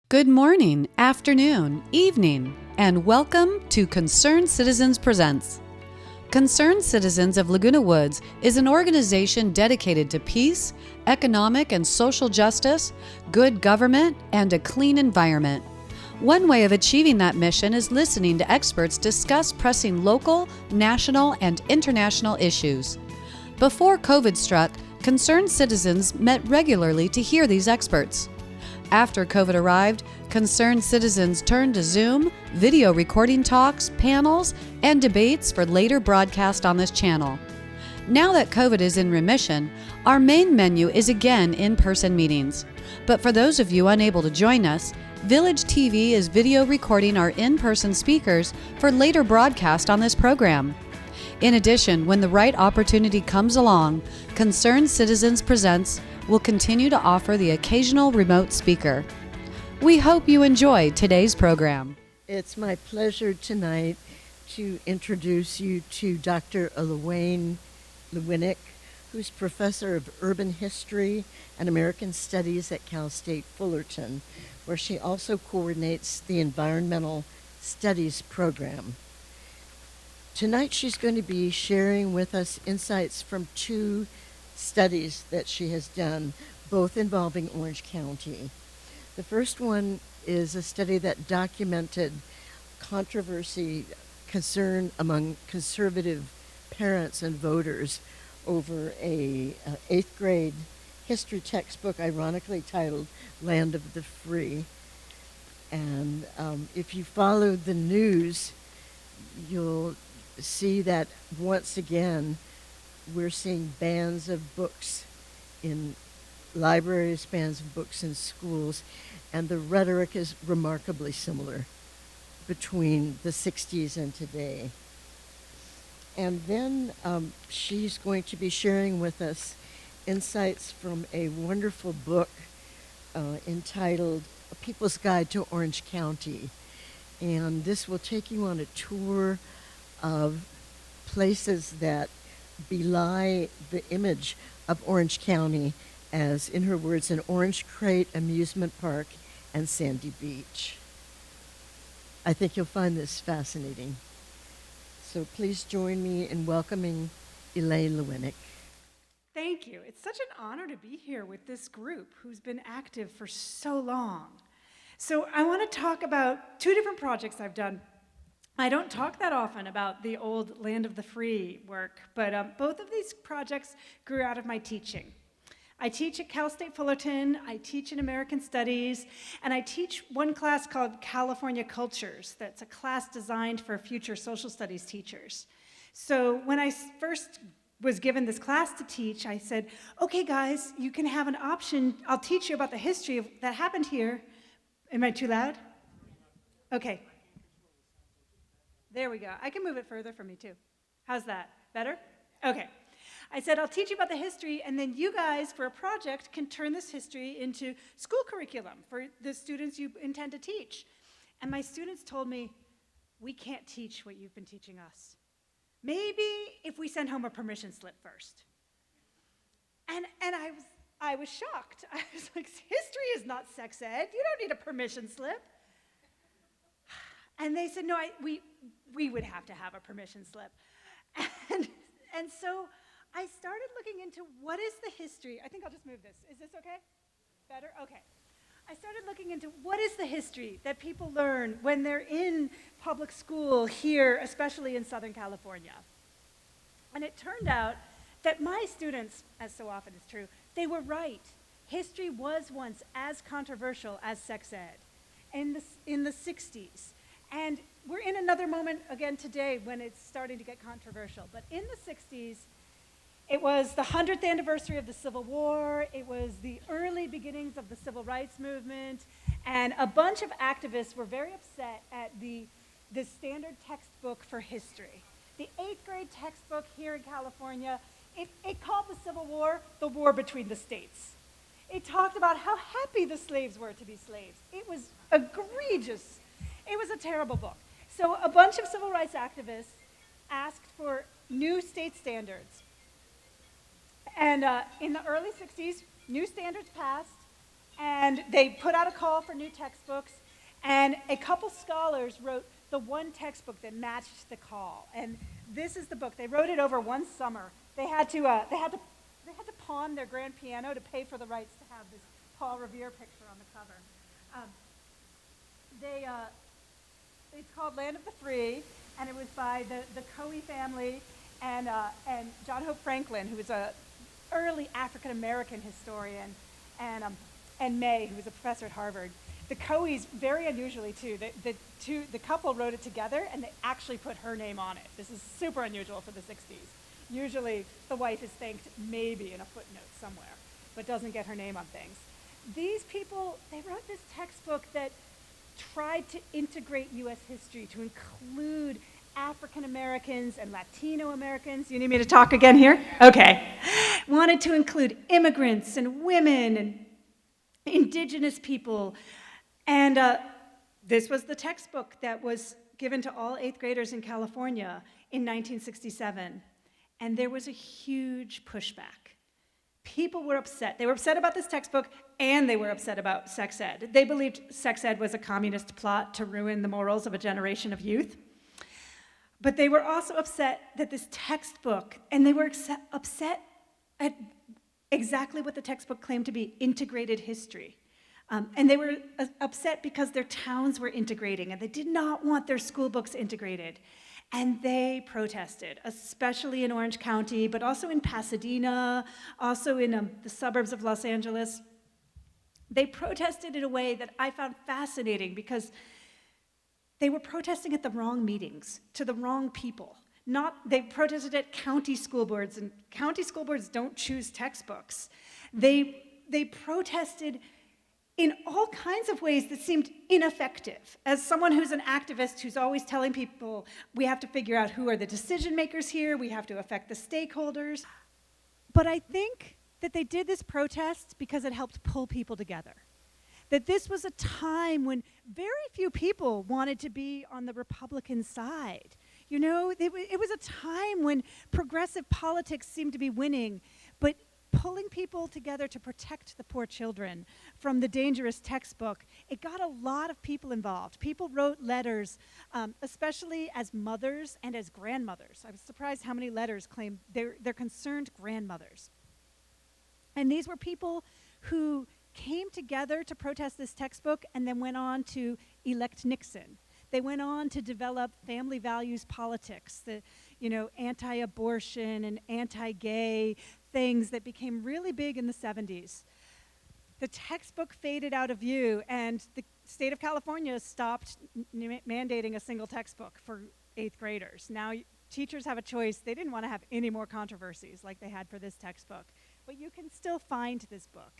Good morning, afternoon, evening, and welcome to Concerned Citizens Presents. Concerned Citizens of Laguna Woods is an organization dedicated to peace, economic and social justice, good government, and a clean environment. One way of achieving that mission is listening to experts discuss pressing local, national, and international issues. Before COVID struck, concerned citizens met regularly to hear these experts. After COVID arrived, concerned citizens turned to Zoom, video recording talks, panels, and debates for later broadcast on this channel. Now that COVID is in remission, our main menu is again in-person meetings. But for those of you unable to join us, Village TV is video recording our in-person speakers for later broadcast on this program. In addition, when the right opportunity comes along, Concerned Citizens Presents will continue to offer the occasional remote speaker. We hope you enjoy today's program. It's my pleasure tonight to introduce you to Dr. Elaine Lewinnek, who's professor of urban history and American studies at Cal State Fullerton, where she also coordinates the environmental studies program. Tonight she's going to be sharing with us insights from two studies that she has done, both involving Orange County. The first one is a study that documented controversy, concern among conservative parents and voters over a 8th grade history textbook ironically titled Land of the Free. And if you followed the news, you'll see that once again we're seeing bans of books in libraries, bans of books in schools, and the rhetoric is remarkably similar between the 60s and today. And then she's going to be sharing with us insights from a wonderful book entitled A People's Guide to Orange County. And this will take you on a tour of places that belie the image of Orange County as, in her words, an orange crate amusement park and sandy beach. I think you'll find this fascinating. So please join me in welcoming Elaine Lewinnek. Thank you. It's such an honor to be here with this group who's been active for so long. So I want to talk about two different projects I've done. I don't talk that often about the old Land of the Free work, but both of these projects grew out of my teaching. I teach at Cal State Fullerton, I teach in American Studies, and I teach one class called California Cultures. That's a class designed for future social studies teachers. So when I first was given this class to teach, I said, okay guys, you can have an option. I'll teach you about the history of that happened here. Am I too loud? Okay. There we go. I can move it further from me too. How's that? Better? Okay. I said, I'll teach you about the history, and then you guys, for a project, can turn this history into school curriculum for the students you intend to teach. And my students told me, we can't teach what you've been teaching us. Maybe if we send home a permission slip first. And I was shocked. I was like, history is not sex ed. You don't need a permission slip. And they said, no, we would have to have a permission slip. And so I started looking into what is the history. I think I'll just move this. Is this okay? Better? Okay. I started looking into what is the history that people learn when they're in public school here, especially in Southern California. And it turned out that my students, as so often is true, they were right. History was once as controversial as sex ed in the 60s. And we're in another moment again today when it's starting to get controversial. But in the 60s, it was the 100th anniversary of the Civil War. It was the early beginnings of the Civil Rights Movement. And a bunch of activists were very upset at the standard textbook for history. The 8th grade textbook here in California, it called the Civil War the war between the states. It talked about how happy the slaves were to be slaves. It was egregious. It was a terrible book. So a bunch of civil rights activists asked for new state standards. And in the early 60s, new standards passed, And they put out a call for new textbooks, and a couple scholars wrote the one textbook that matched the call. And this is the book. They wrote it over one summer. They had to pawn their grand piano to pay for the rights to have this Paul Revere picture on the cover. It's called Land of the Free, and it was by the Coe family and John Hope Franklin, who was an early African American historian, and May, who was a professor at Harvard. The Coes, very unusually too, the couple wrote it together, and they actually put her name on it. This is super unusual for the 60s. Usually the wife is thanked maybe in a footnote somewhere, but doesn't get her name on things. These people, they wrote this textbook that tried to integrate U.S. history to include African Americans and Latino Americans. You need me to talk again here? Okay. Wanted to include immigrants and women and indigenous people. And this was the textbook that was given to all 8th graders in California in 1967. And there was a huge pushback. People were upset. They were upset about this textbook, and they were upset about sex ed. They believed sex ed was a communist plot to ruin the morals of a generation of youth. But they were also upset that this textbook, and they were upset at exactly what the textbook claimed to be integrated history. And they were upset because their towns were integrating, and they did not want their school books integrated. And they protested, especially in Orange County, but also in Pasadena, also in the suburbs of Los Angeles. They protested in a way that I found fascinating because they were protesting at the wrong meetings, to the wrong people. They protested at county school boards, and county school boards don't choose textbooks. They protested in all kinds of ways that seemed ineffective. As someone who's an activist who's always telling people, we have to figure out who are the decision makers here, we have to affect the stakeholders. But I think that they did this protest because it helped pull people together. That this was a time when very few people wanted to be on the Republican side. You know, it was a time when progressive politics seemed to be winning, but pulling people together to protect the poor children from the dangerous textbook, it got a lot of people involved. People wrote letters, especially as mothers and as grandmothers. I was surprised how many letters claimed they're concerned grandmothers. And these were people who came together to protest this textbook and then went on to elect Nixon. They went on to develop family values politics, anti-abortion and anti-gay things that became really big in the 70s. The textbook faded out of view, and the state of California stopped mandating a single textbook for 8th graders. Now teachers have a choice. They didn't want to have any more controversies like they had for this textbook. But you can still find this book.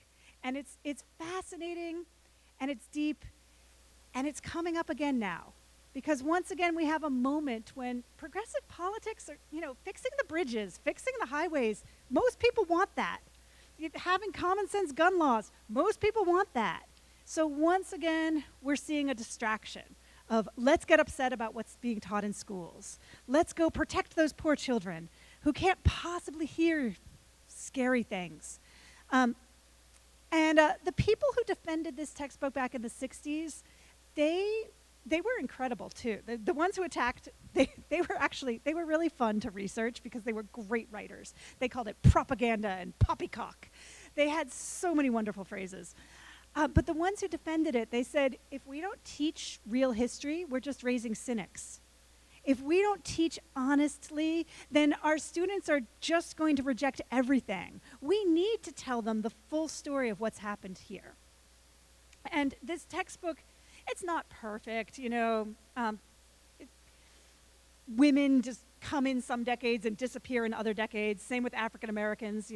And it's fascinating, and it's deep, and it's coming up again now. Because once again, we have a moment when progressive politics are, fixing the bridges, fixing the highways. Most people want that. Having common sense gun laws, most people want that. So once again, we're seeing a distraction of let's get upset about what's being taught in schools. Let's go protect those poor children who can't possibly hear scary things. The people who defended this textbook back in the 60s, they were incredible too. The ones who attacked, they were really fun to research because they were great writers. They called it propaganda and poppycock. They had so many wonderful phrases. But the ones who defended it, they said, if we don't teach real history, we're just raising cynics. If we don't teach honestly, then our students are just going to reject everything. We need to tell them the full story of what's happened here. And this textbook, it's not perfect, women just come in some decades and disappear in other decades. Same with African Americans,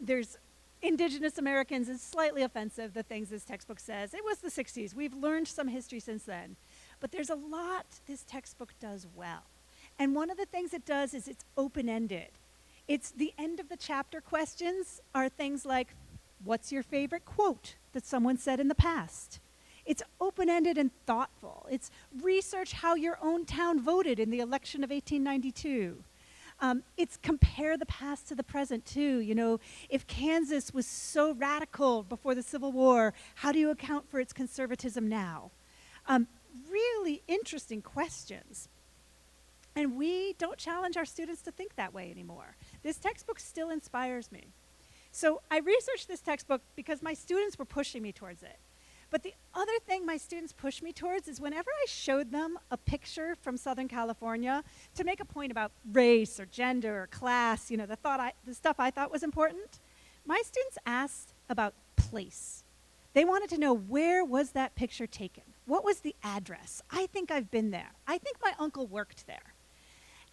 There's Indigenous Americans is slightly offensive, the things this textbook says. It was the 60s. We've learned some history since then. But there's a lot this textbook does well. And one of the things it does is it's open-ended. It's the end of the chapter questions are things like, what's your favorite quote that someone said in the past? It's open-ended and thoughtful. It's research how your own town voted in the election of 1892. It's compare the past to the present, too. You know, if Kansas was so radical before the Civil War, how do you account for its conservatism now? Really interesting questions. And we don't challenge our students to think that way anymore. This textbook still inspires me. So I researched this textbook because my students were pushing me towards it. But the other thing my students push me towards is whenever I showed them a picture from Southern California to make a point about race or gender or class, you know, the stuff I thought was important, my students asked about place. They wanted to know, where was that picture taken? What was the address? I think I've been there. I think my uncle worked there.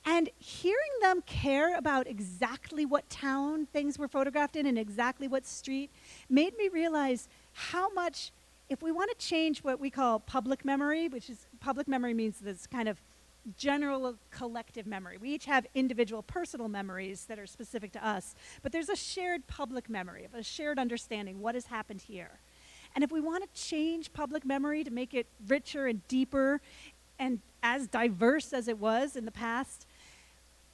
And hearing them care about exactly what town things were photographed in and exactly what street made me realize how much, if we want to change what we call public memory, which is, public memory means this kind of general collective memory. We each have individual personal memories that are specific to us, but there's a shared public memory, of a shared understanding, what has happened here. And if we want to change public memory to make it richer and deeper and as diverse as it was in the past,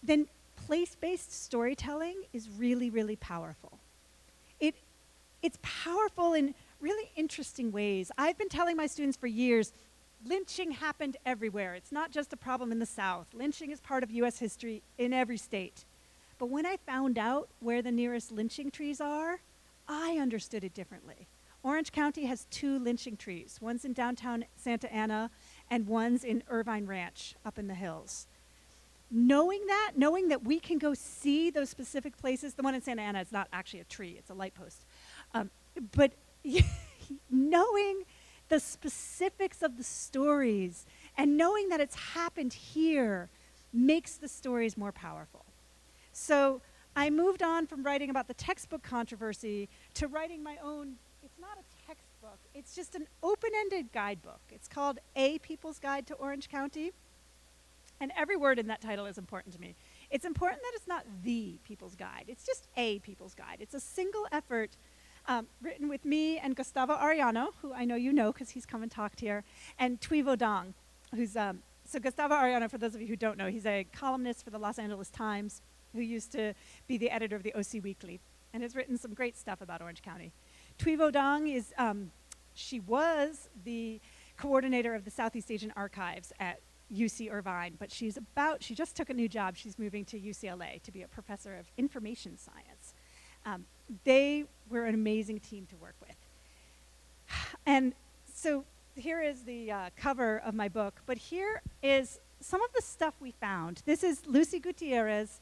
then place-based storytelling is really, really powerful. It's powerful in really interesting ways. I've been telling my students for years, lynching happened everywhere. It's not just a problem in the South. Lynching is part of US history in every state. But when I found out where the nearest lynching trees are, I understood it differently. Orange County has 2 lynching trees. One's in downtown Santa Ana and one's in Irvine Ranch up in the hills. Knowing that we can go see those specific places, the one in Santa Ana is not actually a tree, it's a light post. But knowing the specifics of the stories and knowing that it's happened here makes the stories more powerful. So I moved on from writing about the textbook controversy to writing my own. It's not a textbook, it's just an open-ended guidebook. It's called A People's Guide to Orange County. And every word in that title is important to me. It's important that it's not the People's Guide. It's just a People's Guide. It's a single effort written with me and Gustavo Arellano, who I know you know because he's come and talked here, and Tuivo Dong, who's, so Gustavo Arellano, for those of you who don't know, he's a columnist for the Los Angeles Times who used to be the editor of the OC Weekly and has written some great stuff about Orange County. Tuivo Dong is, she was the coordinator of the Southeast Asian Archives at UC Irvine, but she just took a new job. She's moving to UCLA to be a professor of information science. They were an amazing team to work with. And so here is the cover of my book, but here is some of the stuff we found. This is Lucy Gutierrez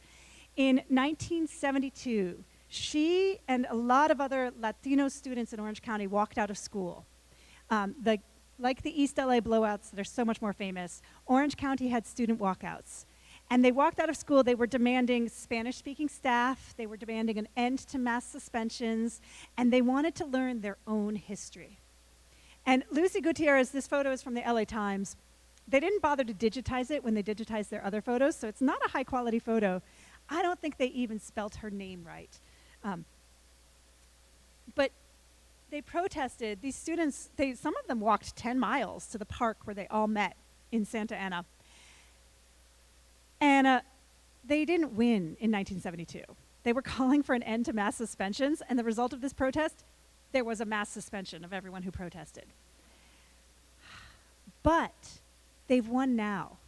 in 1972. She and a lot of other Latino students in Orange County walked out of school. Like the East LA blowouts that are so much more famous, Orange County had student walkouts. And they walked out of school, they were demanding Spanish-speaking staff, they were demanding an end to mass suspensions, and they wanted to learn their own history. And Lucy Gutierrez, this photo is from the LA Times. They didn't bother to digitize it when they digitized their other photos, so it's not a high-quality photo. I don't think they even spelt her name right. But they protested. These students, some of them walked 10 miles to the park where they all met in Santa Ana. And they didn't win in 1972. They were calling for an end to mass suspensions, and the result of this protest, there was a mass suspension of everyone who protested. But they've won now.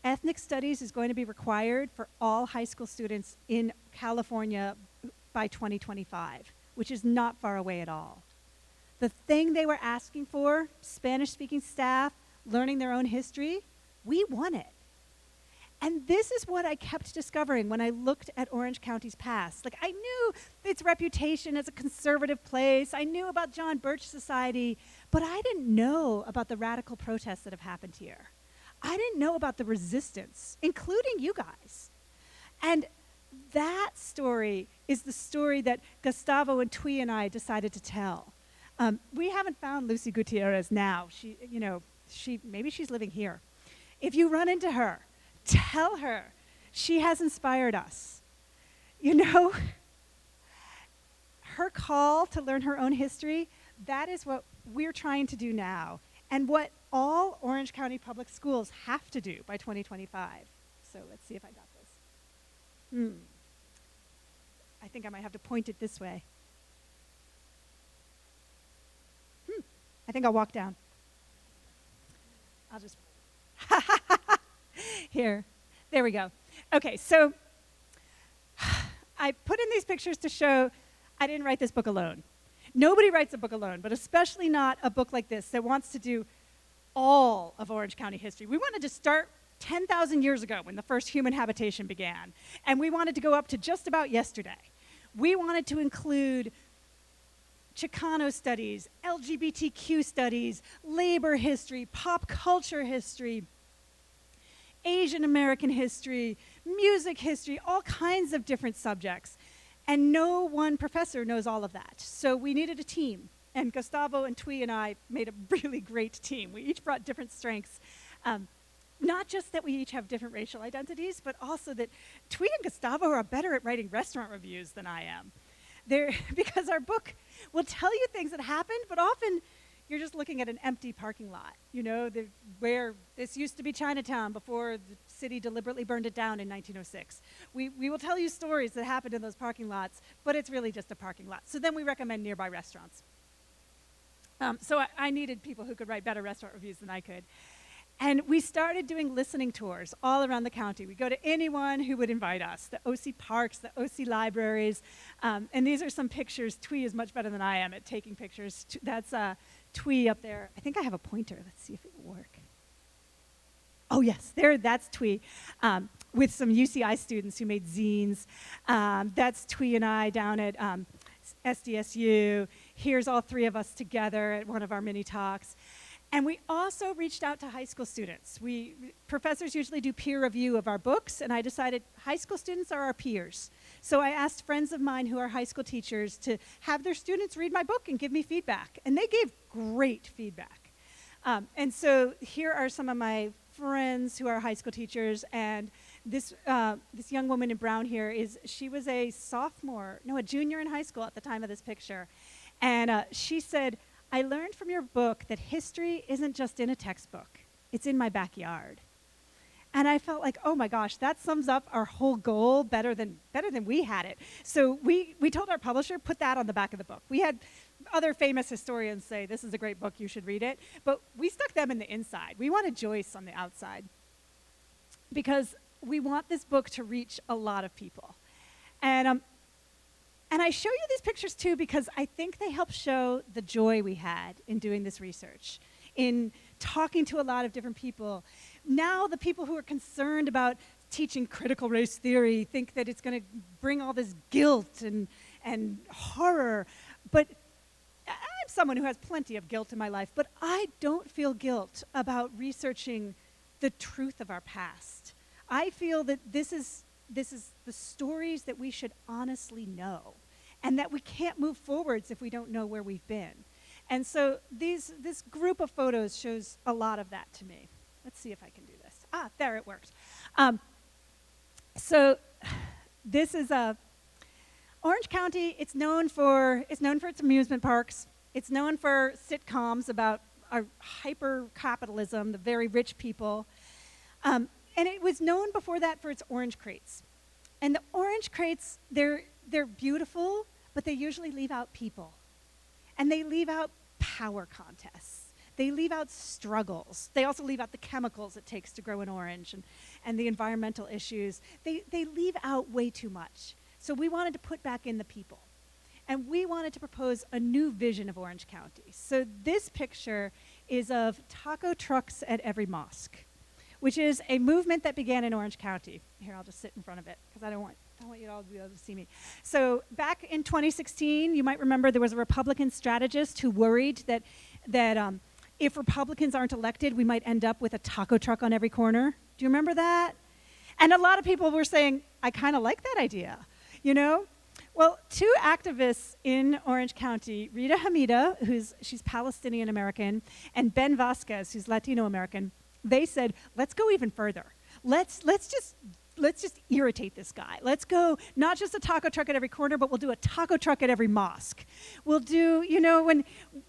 Ethnic studies is going to be required for all high school students in California by 2025, which is not far away at all. The thing they were asking for, Spanish-speaking staff, learning their own history, we won it. And this is what I kept discovering when I looked at Orange County's past. Like, I knew its reputation as a conservative place. I knew about John Birch Society, but I didn't know about the radical protests that have happened here. I didn't know about the resistance, including you guys. And that story is the story that Gustavo and Tui and I decided to tell. We haven't found Lucy Gutierrez now. Maybe she's living here. If you run into her, tell her she has inspired us. You know, her call to learn her own history, that is what we're trying to do now, and what all Orange County public schools have to do by 2025. So let's see if I got I think I might have to point it this way. I think I'll walk down. I'll just, here. There we go. Okay, so I put in these pictures to show I didn't write this book alone. Nobody writes a book alone, but especially not a book like this that wants to do all of Orange County history. We wanted to start 10,000 years ago when the first human habitation began, and we wanted to go up to just about yesterday. We wanted to include Chicano studies, LGBTQ studies, labor history, pop culture history, Asian American history, music history, all kinds of different subjects. And no one professor knows all of that. So we needed a team. And Gustavo and Twee and I made a really great team. We each brought different strengths. Not just that we each have different racial identities, but also that Twee and Gustavo are better at writing restaurant reviews than I am. Because our book will tell you things that happened, but often you're just looking at an empty parking lot, you know, where this used to be Chinatown before the city deliberately burned it down in 1906. We will tell you stories that happened in those parking lots, but it's really just a parking lot. So then we recommend nearby restaurants. So I needed people who could write better restaurant reviews than I could. And we started doing listening tours all around the county. We go to anyone who would invite us, the OC parks, the OC libraries. And these are some pictures. Twee is much better than I am at taking pictures. That's Twee up there. I think I have a pointer. Let's see if it will work. Oh, yes, that's Twee with some UCI students who made zines. That's Twee and I down at SDSU. Here's all three of us together at one of our mini talks. And we also reached out to high school students. Professors usually do peer review of our books, and I decided high school students are our peers. So I asked friends of mine who are high school teachers to have their students read my book and give me feedback. And they gave great feedback. And so here are some of my friends who are high school teachers, and this young woman in brown here she was a junior in high school at the time of this picture. And she said, I learned from your book that history isn't just in a textbook, it's in my backyard. And I felt like, oh my gosh, that sums up our whole goal better than we had it. So we told our publisher, put that on the back of the book. We had other famous historians say, this is a great book, you should read it. But we stuck them in the inside. We wanted Joyce on the outside because we want this book to reach a lot of people. And I show you these pictures too because I think they help show the joy we had in doing this research, in talking to a lot of different people. Now the people who are concerned about teaching critical race theory think that it's going to bring all this guilt and horror. But I'm someone who has plenty of guilt in my life, but I don't feel guilt about researching the truth of our past. I feel that this is the stories that we should honestly know, and that we can't move forwards if we don't know where we've been. And so this group of photos shows a lot of that to me. Let's see if I can do this. There it works. So this is Orange County. It's known for its amusement parks. It's known for sitcoms about our hyper-capitalism, the very rich people. And it was known before that for its orange crates. And the orange crates, they're beautiful, but they usually leave out people. And they leave out power contests. They leave out struggles. They also leave out the chemicals it takes to grow an orange and the environmental issues. They leave out way too much. So we wanted to put back in the people. And we wanted to propose a new vision of Orange County. So this picture is of taco trucks at every mosque, which is a movement that began in Orange County. Here, I'll just sit in front of it because I don't want you all to be able to see me. So back in 2016, you might remember there was a Republican strategist who worried that if Republicans aren't elected, we might end up with a taco truck on every corner. Do you remember that? And a lot of people were saying, I kind of like that idea, you know? Well, two activists in Orange County, Rita Hamida, she's Palestinian American, and Ben Vasquez, who's Latino American, they said, let's go even further. Let's just irritate this guy. Let's go not just a taco truck at every corner, but we'll do a taco truck at every mosque. We'll do,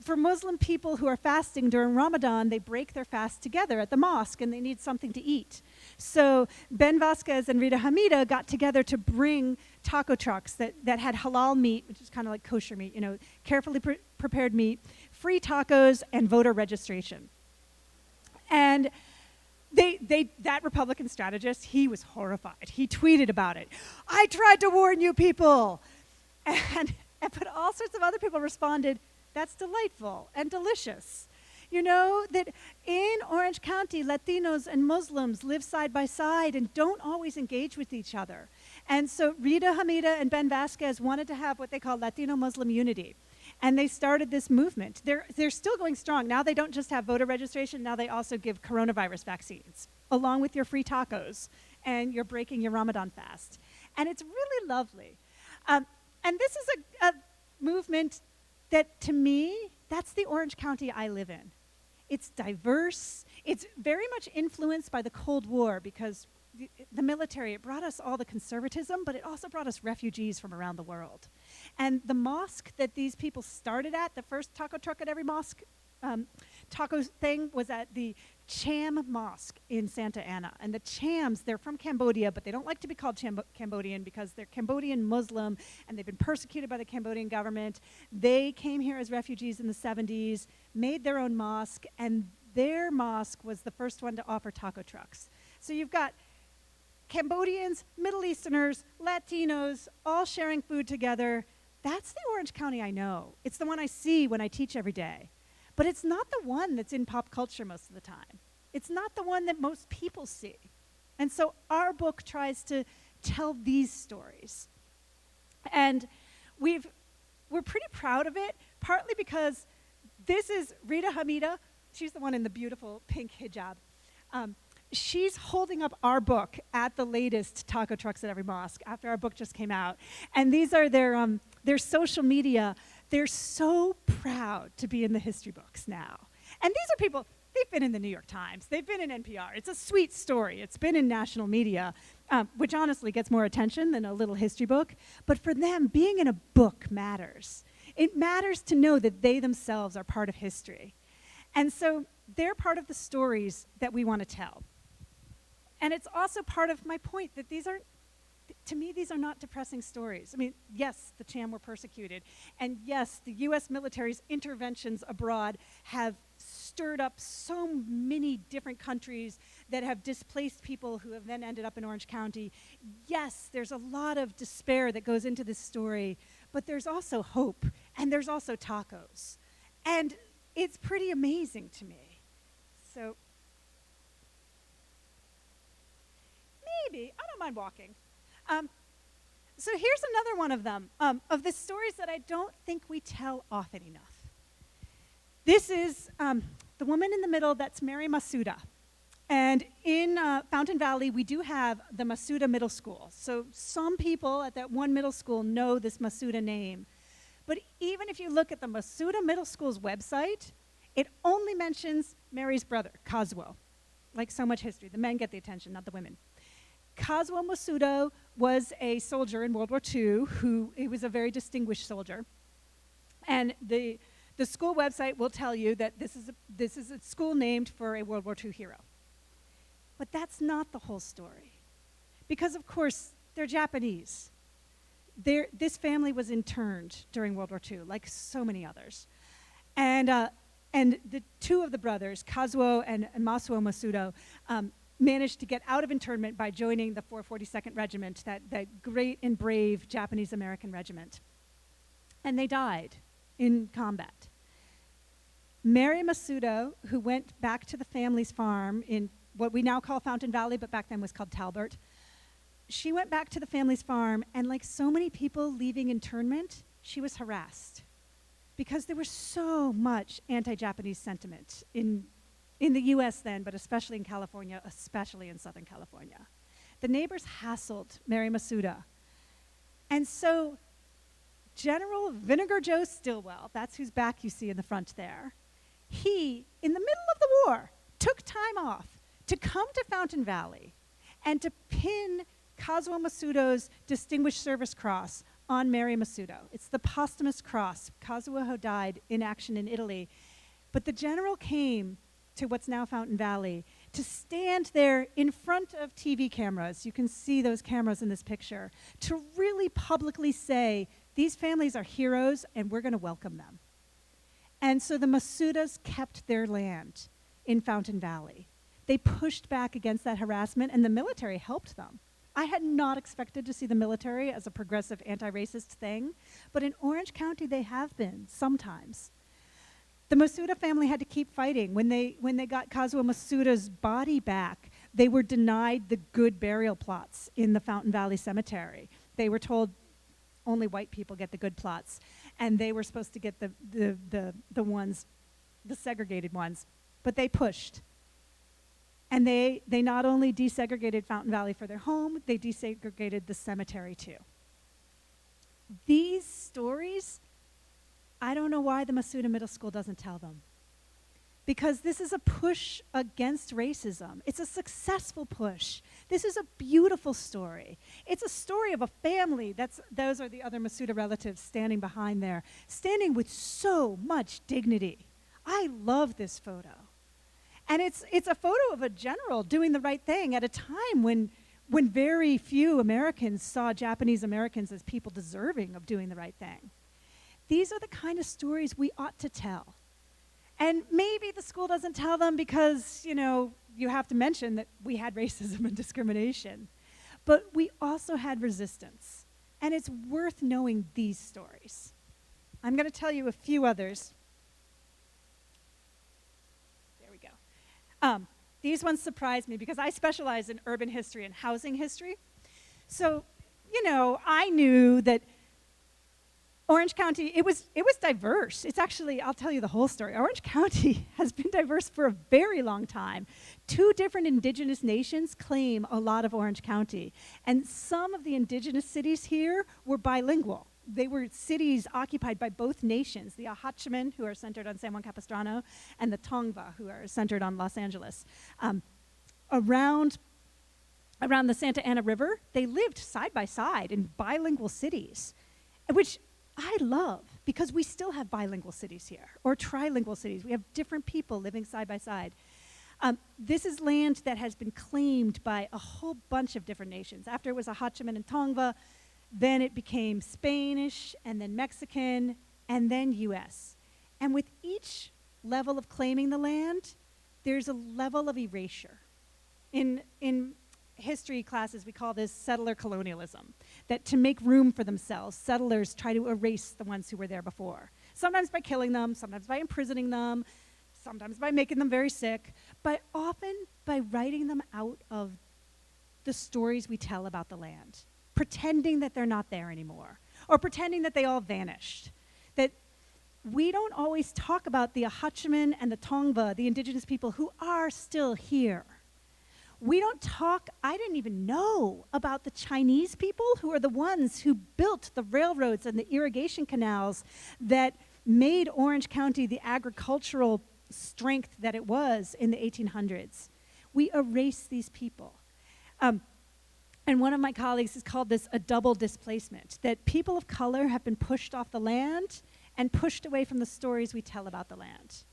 for Muslim people who are fasting during Ramadan, they break their fast together at the mosque and they need something to eat. So Ben Vasquez and Rita Hamida got together to bring taco trucks that had halal meat, which is kind of like kosher meat, carefully prepared meat, free tacos, and voter registration. And that Republican strategist, he was horrified. He tweeted about it. "I tried to warn you people." But all sorts of other people responded, "That's delightful and delicious." That in Orange County, Latinos and Muslims live side by side and don't always engage with each other. And so Rita Hamida and Ben Vasquez wanted to have what they call Latino-Muslim unity. And they started this movement. They're still going strong. Now they don't just have voter registration, now they also give coronavirus vaccines, along with your free tacos, and you're breaking your Ramadan fast. And it's really lovely. And this is a movement that, to me, that's the Orange County I live in. It's diverse. It's very much influenced by the Cold War, because the military, it brought us all the conservatism, but it also brought us refugees from around the world. And the mosque that these people started at, the first taco truck at every mosque, taco thing, was at the Cham Mosque in Santa Ana. And the Chams, they're from Cambodia, but they don't like to be called Cambodian because they're Cambodian Muslim, and they've been persecuted by the Cambodian government. They came here as refugees in the 70s, made their own mosque, and their mosque was the first one to offer taco trucks. So you've got Cambodians, Middle Easterners, Latinos, all sharing food together. That's the Orange County I know. It's the one I see when I teach every day. But it's not the one that's in pop culture most of the time. It's not the one that most people see. And so our book tries to tell these stories. And we're pretty proud of it, partly because this is Rita Hamida. She's the one in the beautiful pink hijab. She's holding up our book at the latest Taco Trucks at Every Mosque after our book just came out. And these are their social media. They're so proud to be in the history books now. And these are people, they've been in the New York Times. They've been in NPR. It's a sweet story. It's been in national media, which honestly gets more attention than a little history book. But for them, being in a book matters. It matters to know that they themselves are part of history. And so they're part of the stories that we want to tell. And it's also part of my point that these aren't, to me, these are not depressing stories. I mean, yes, the Cham were persecuted, and yes, the U.S. military's interventions abroad have stirred up so many different countries that have displaced people who have then ended up in Orange County. Yes, there's a lot of despair that goes into this story, but there's also hope, and there's also tacos. And it's pretty amazing to me. So maybe, I don't mind walking. So here's another one of them, of the stories that I don't think we tell often enough. This is the woman in the middle, that's Mary Masuda. And in Fountain Valley, we do have the Masuda Middle School. So some people at that one middle school know this Masuda name. But even if you look at the Masuda Middle School's website, it only mentions Mary's brother, Kazuo. Like so much history, the men get the attention, not the women. Kazuo Masuda was a soldier in World War II he was a very distinguished soldier. And the school website will tell you that this is a school named for a World War II hero. But that's not the whole story. Because, of course, they're Japanese. This family was interned during World War II, like so many others. And the two of the brothers, Kazuo and Masuo Masuda, managed to get out of internment by joining the 442nd Regiment, that great and brave Japanese-American regiment. And they died in combat. Mary Masuda, who went back to the family's farm in what we now call Fountain Valley, but back then was called Talbert, she went back to the family's farm, and like so many people leaving internment, she was harassed because there was so much anti-Japanese sentiment in the US then, but especially in California, especially in Southern California. The neighbors hassled Mary Masuda. And so General Vinegar Joe Stilwell, that's whose back you see in the front there, he, in the middle of the war, took time off to come to Fountain Valley and to pin Kazuo Masuda's Distinguished Service Cross on Mary Masuda. It's the posthumous cross. Kazuo died in action in Italy. But the general came to what's now Fountain Valley to stand there in front of TV cameras, you can see those cameras in this picture, to really publicly say, these families are heroes and we're going to welcome them. And so the Masudas kept their land in Fountain Valley. They pushed back against that harassment, and the military helped them. I had not expected to see the military as a progressive anti-racist thing, but in Orange County they have been sometimes. The Masuda family had to keep fighting. When they got Kazuo Masuda's body back, they were denied the good burial plots in the Fountain Valley Cemetery. They were told only white people get the good plots, and they were supposed to get the ones, the segregated ones, but they pushed. And they not only desegregated Fountain Valley for their home, they desegregated the cemetery too. These stories, I don't know why the Masuda Middle School doesn't tell them. Because this is a push against racism. It's a successful push. This is a beautiful story. It's a story of a family. Those are the other Masuda relatives standing behind there, standing with so much dignity. I love this photo. And it's a photo of a general doing the right thing at a time when very few Americans saw Japanese Americans as people deserving of doing the right thing. These are the kind of stories we ought to tell. And maybe the school doesn't tell them because, you have to mention that we had racism and discrimination. But we also had resistance. And it's worth knowing these stories. I'm going to tell you a few others. There we go. These ones surprised me because I specialize in urban history and housing history. So, I knew that Orange County, it was diverse. It's actually, I'll tell you the whole story. Orange County has been diverse for a very long time. 2 different indigenous nations claim a lot of Orange County. And some of the indigenous cities here were bilingual. They were cities occupied by both nations, the Ahachiman, who are centered on San Juan Capistrano, and the Tongva, who are centered on Los Angeles. Around the Santa Ana River, they lived side by side in bilingual cities, which I love, because we still have bilingual cities here, or trilingual cities. We have different people living side by side. This is land that has been claimed by a whole bunch of different nations. After it was Ahachiman and Tongva, then it became Spanish, and then Mexican, and then US. And with each level of claiming the land, there's a level of erasure. In history classes, we call this settler colonialism, that to make room for themselves, settlers try to erase the ones who were there before. Sometimes by killing them, sometimes by imprisoning them, sometimes by making them very sick, but often by writing them out of the stories we tell about the land, pretending that they're not there anymore, or pretending that they all vanished. That we don't always talk about the Ahachiman and the Tongva, the indigenous people who are still here. We don't talk, I didn't even know about the Chinese people who are the ones who built the railroads and the irrigation canals that made Orange County the agricultural strength that it was in the 1800s. We erase these people. And one of my colleagues has called this a double displacement, that people of color have been pushed off the land and pushed away from the stories we tell about the land.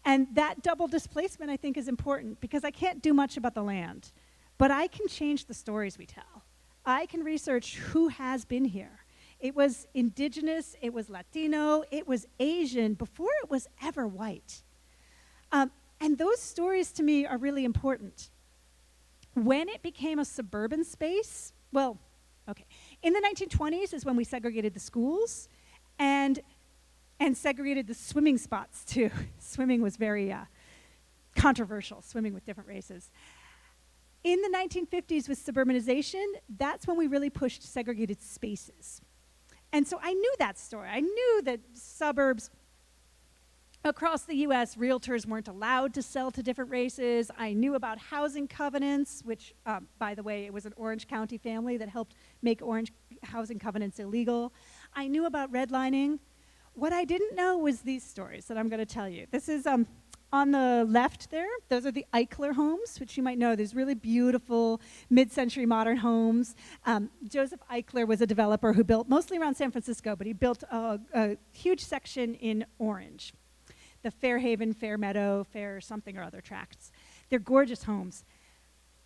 And that double displacement, I think, is important because I can't do much about the land, but I can change the stories we tell. I can research who has been here. It was indigenous, it was Latino, it was Asian before it was ever white. And those stories to me are really important. When it became a suburban space, in the 1920s is when we segregated the schools and segregated the swimming spots too. Swimming was very controversial, swimming with different races. In the 1950s with suburbanization, that's when we really pushed segregated spaces. And so I knew that story. I knew that suburbs across the US, realtors weren't allowed to sell to different races. I knew about housing covenants, which, by the way, it was an Orange County family that helped make Orange housing covenants illegal. I knew about redlining. What I didn't know was these stories that I'm going to tell you. This is on the left there. Those are the Eichler homes, which you might know. These really beautiful mid-century modern homes. Joseph Eichler was a developer who built mostly around San Francisco, but he built a huge section in Orange, the Fairhaven, Fair Meadow, Fair something or other tracts. They're gorgeous homes.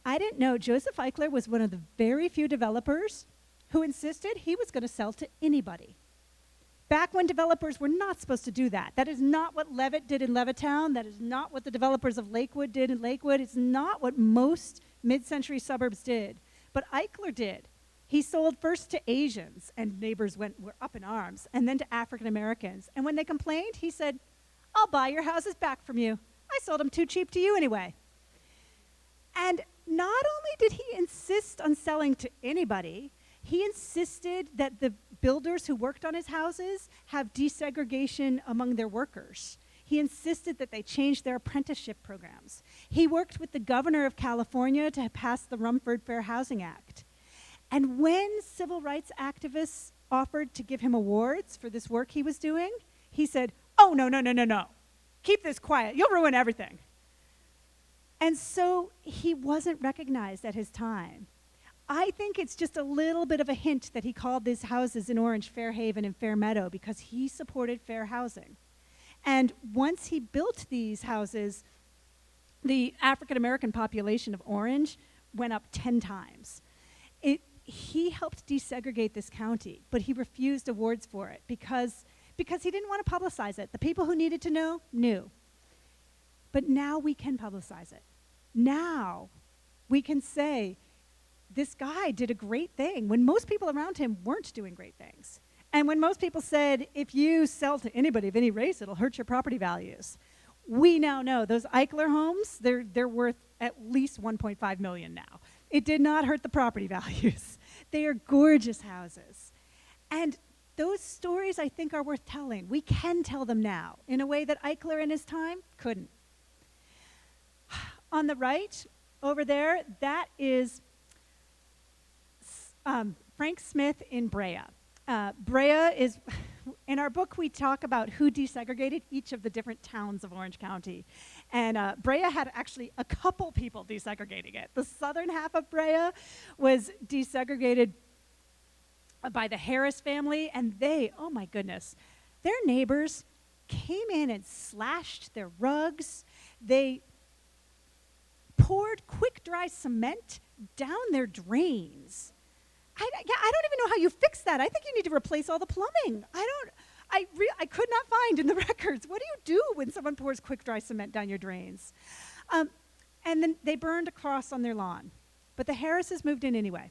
I didn't know Joseph Eichler was one of the very few developers who insisted he was going to sell to anybody. Back when developers were not supposed to do that. That is not what Levitt did in Levittown. That is not what the developers of Lakewood did in Lakewood. It's not what most mid-century suburbs did. But Eichler did. He sold first to Asians, and neighbors were up in arms, and then to African Americans. And when they complained, he said, I'll buy your houses back from you. I sold them too cheap to you anyway. And not only did he insist on selling to anybody, he insisted that the builders who worked on his houses have desegregation among their workers. He insisted that they change their apprenticeship programs. He worked with the governor of California to pass the Rumford Fair Housing Act. And when civil rights activists offered to give him awards for this work he was doing, he said, oh, no. Keep this quiet. You'll ruin everything. And so he wasn't recognized at his time. I think it's just a little bit of a hint that he called these houses in Orange Fairhaven and Fairmeadow because he supported fair housing. And once he built these houses, the African-American population of Orange went up 10 times. He helped desegregate this county, but he refused awards for it because he didn't want to publicize it. The people who needed to know knew. But now we can publicize it. Now we can say, this guy did a great thing when most people around him weren't doing great things. And when most people said, if you sell to anybody of any race, it'll hurt your property values. We now know those Eichler homes, they're worth at least $1.5 million now. It did not hurt the property values. They are gorgeous houses. And those stories, I think, are worth telling. We can tell them now in a way that Eichler in his time couldn't. On the right, over there, that is Frank Smith in Brea. Brea is, in our book, we talk about who desegregated each of the different towns of Orange County. And Brea had actually a couple people desegregating it. The southern half of Brea was desegregated by the Harris family, and they, oh my goodness, their neighbors came in and slashed their rugs. They poured quick dry cement down their drains. I don't even know how you fix that. I think you need to replace all the plumbing. I could not find in the records. What do you do when someone pours quick dry cement down your drains? And then they burned a cross on their lawn. But the Harrises moved in anyway.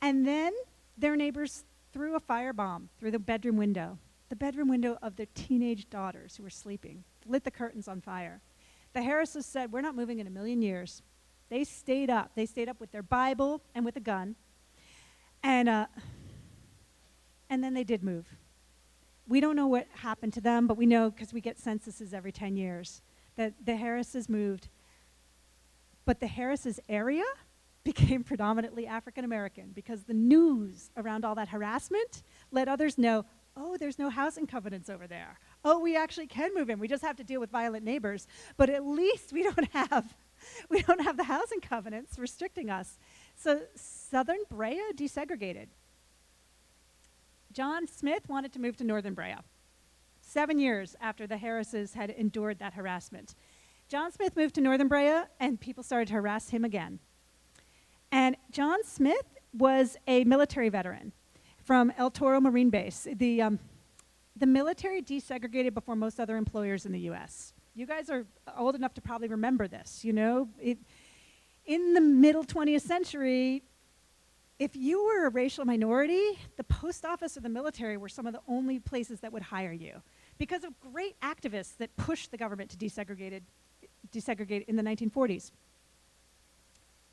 And then their neighbors threw a firebomb through the bedroom window of their teenage daughters who were sleeping, lit the curtains on fire. The Harrises said, we're not moving in a million years. They stayed up. They stayed up with their Bible and with a gun. And then they did move. We don't know what happened to them, but we know, because we get censuses every 10 years, that the Harrises moved. But the Harrises area became predominantly African American because the news around all that harassment let others know, oh, there's no housing covenants over there. Oh, we actually can move in. We just have to deal with violent neighbors. But at least we don't have the housing covenants restricting us. So southern Brea desegregated. John Smith wanted to move to northern Brea 7 years after the Harrises had endured that harassment. John Smith moved to northern Brea, and people started to harass him again. And John Smith was a military veteran from El Toro Marine Base. The military desegregated before most other employers in the U.S. You guys are old enough to probably remember this, you know. In the middle 20th century, if you were a racial minority, the post office or the military were some of the only places that would hire you because of great activists that pushed the government to desegregate in the 1940s.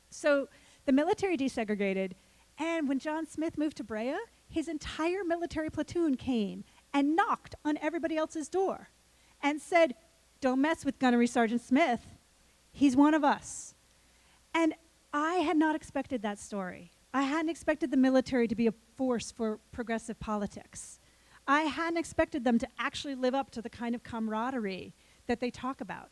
So the military desegregated, and when John Smith moved to Brea, his entire military platoon came and knocked on everybody else's door and said, don't mess with Gunnery Sergeant Smith. He's one of us. And I had not expected that story. I hadn't expected the military to be a force for progressive politics. I hadn't expected them to actually live up to the kind of camaraderie that they talk about.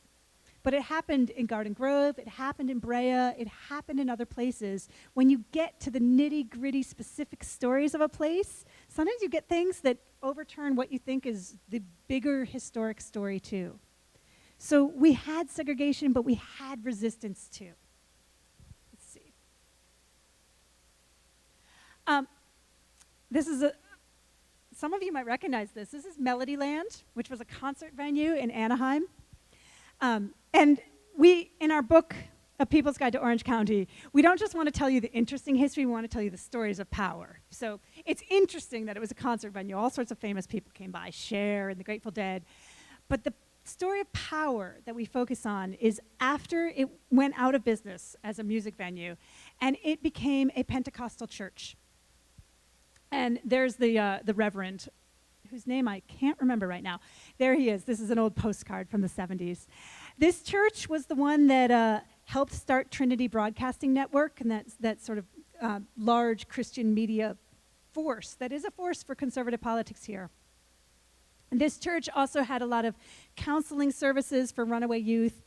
But it happened in Garden Grove, it happened in Brea, it happened in other places. When you get to the nitty-gritty specific stories of a place, sometimes you get things that overturn what you think is the bigger historic story too. So we had segregation, but we had resistance too. Let's see. This is some of you might recognize this. This is Melodyland, which was a concert venue in Anaheim. And we, in our book, A People's Guide to Orange County, we don't just want to tell you the interesting history, we want to tell you the stories of power. So it's interesting that it was a concert venue. All sorts of famous people came by, Cher and the Grateful Dead. But the story of power that we focus on is after it went out of business as a music venue, and it became a Pentecostal church. And there's the reverend, whose name I can't remember right now. There he is. This is an old postcard from the 70s. This church was the one that helped start Trinity Broadcasting Network, and that sort of large Christian media force that is a force for conservative politics here. And this church also had a lot of counseling services for runaway youth.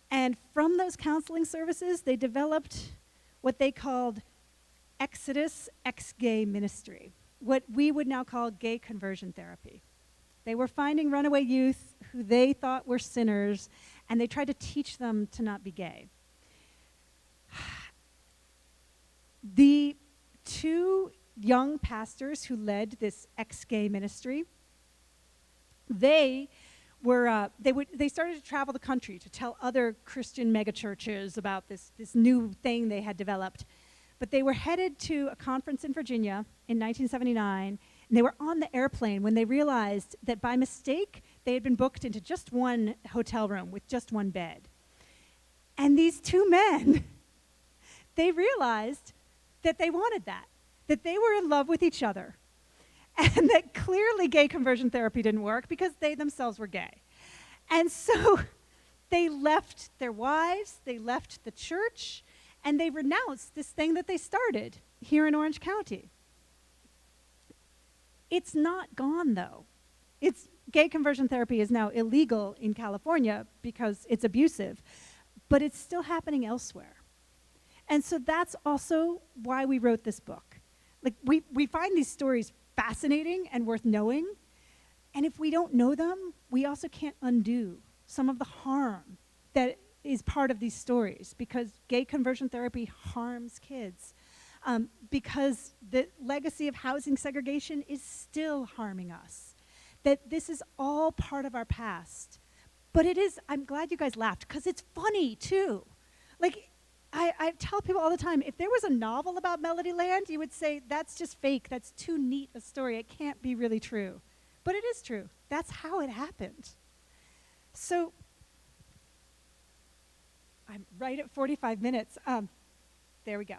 And from those counseling services, they developed what they called Exodus ex-gay ministry, what we would now call gay conversion therapy. They were finding runaway youth who they thought were sinners, and they tried to teach them to not be gay. The two young pastors who led this ex-gay ministry, they started to travel the country to tell other Christian megachurches about this new thing they had developed. But they were headed to a conference in Virginia in 1979, and they were on the airplane when they realized that by mistake, they had been booked into just one hotel room with just one bed. And these two men, they realized that they wanted that they were in love with each other, and that clearly gay conversion therapy didn't work because they themselves were gay. And so they left their wives, they left the church, and they renounced this thing that they started here in Orange County. It's not gone, though. Gay conversion therapy is now illegal in California because it's abusive, but it's still happening elsewhere. And so that's also why we wrote this book. Like, we find these stories fascinating and worth knowing, and if we don't know them, we also can't undo some of the harm that is part of these stories, because gay conversion therapy harms kids, because the legacy of housing segregation is still harming us, that this is all part of our past. But it is, I'm glad you guys laughed, because it's funny too. Like, I tell people all the time, if there was a novel about Melodyland, you would say, that's just fake, that's too neat a story, it can't be really true. But it is true. That's how it happened. So, I'm right at 45 minutes. There we go.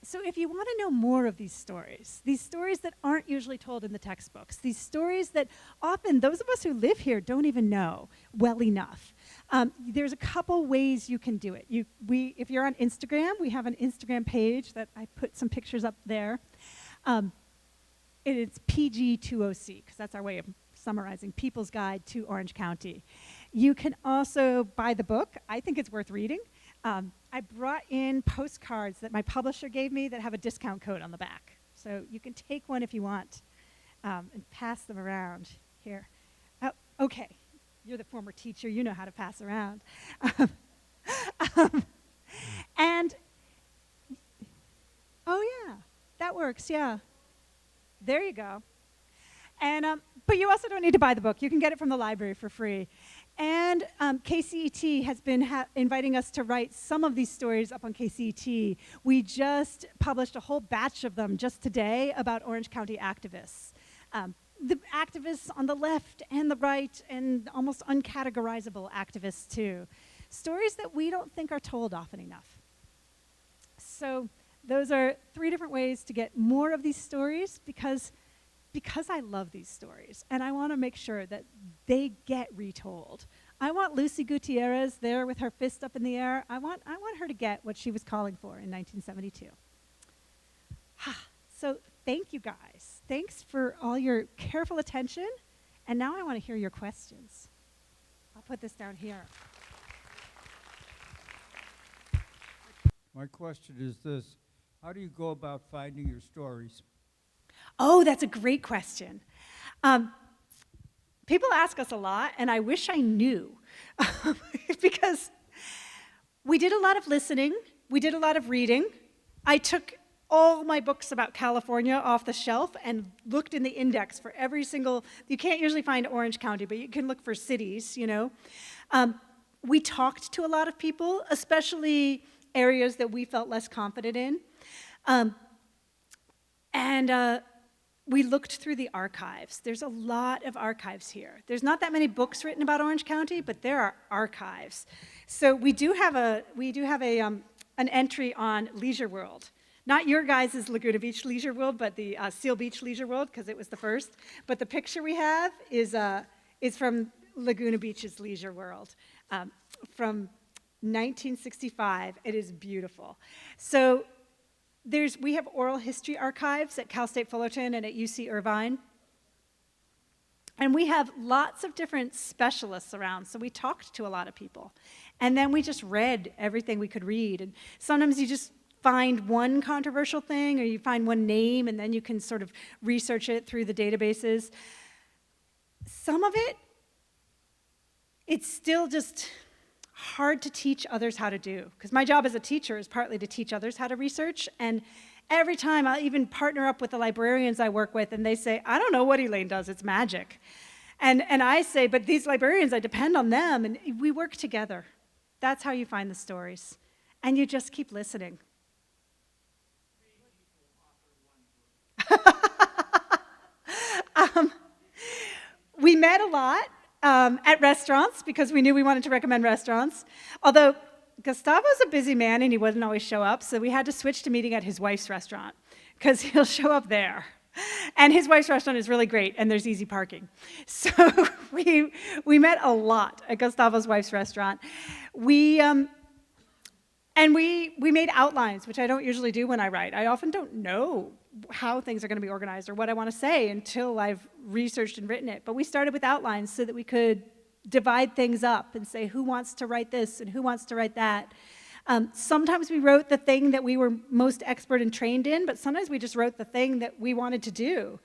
So if you want to know more of these stories that aren't usually told in the textbooks, these stories that often those of us who live here don't even know well enough, there's a couple ways you can do it. If you're on Instagram, we have an Instagram page that I put some pictures up there. It's PG2OC, because that's our way of summarizing People's Guide to Orange County. You can also buy the book. I think it's worth reading. I brought in postcards that my publisher gave me that have a discount code on the back. So you can take one if you want and pass them around here. Oh, okay, you're the former teacher. You know how to pass around. And, oh yeah, that works, yeah. There you go. And, but you also don't need to buy the book. You can get it from the library for free. And KCET has been inviting us to write some of these stories up on KCET. We just published a whole batch of them just today about Orange County activists. The activists on the left and the right, and almost uncategorizable activists too. Stories that we don't think are told often enough. So those are 3 different ways to get more of these stories, because I love these stories, and I want to make sure that they get retold. I want Lucy Gutierrez there with her fist up in the air. I want her to get what she was calling for in 1972. So thank you guys. Thanks for all your careful attention, and now I want to hear your questions. I'll put this down here. My question is this: how do you go about finding your stories? Oh, that's a great question. People ask us a lot, and I wish I knew, because we did a lot of listening, we did a lot of reading. I took all my books about California off the shelf and looked in the index for every single, you can't usually find Orange County, but you can look for cities, you know. We talked to a lot of people, especially areas that we felt less confident in. We looked through the archives. There's a lot of archives here. There's not that many books written about Orange County, but there are archives. So we do have an entry on Leisure World. Not your guys' Laguna Beach Leisure World, but the Seal Beach Leisure World, because it was the first. But the picture we have is from Laguna Beach's Leisure World from 1965. It is beautiful. So we have oral history archives at Cal State Fullerton and at UC Irvine. And we have lots of different specialists around, so we talked to a lot of people. And then we just read everything we could read. And sometimes you just find one controversial thing, or you find one name, and then you can sort of research it through the databases. Some of it, it's still just hard to teach others how to do, because my job as a teacher is partly to teach others how to research, and every time I'll even partner up with the librarians I work with, and they say, I don't know what Elaine does, it's magic. And I say, but these librarians, I depend on them, and we work together. That's how you find the stories. And you just keep listening. We met a lot at restaurants because we knew we wanted to recommend restaurants. Although Gustavo's a busy man and he wouldn't always show up, so we had to switch to meeting at his wife's restaurant because he'll show up there. And his wife's restaurant is really great, and there's easy parking. So we met a lot at Gustavo's wife's restaurant. We made outlines, which I don't usually do when I write. I often don't know how things are going to be organized or what I want to say until I've researched and written it. But we started with outlines so that we could divide things up and say who wants to write this and who wants to write that. Sometimes we wrote the thing that we were most expert and trained in, but sometimes we just wrote the thing that we wanted to do.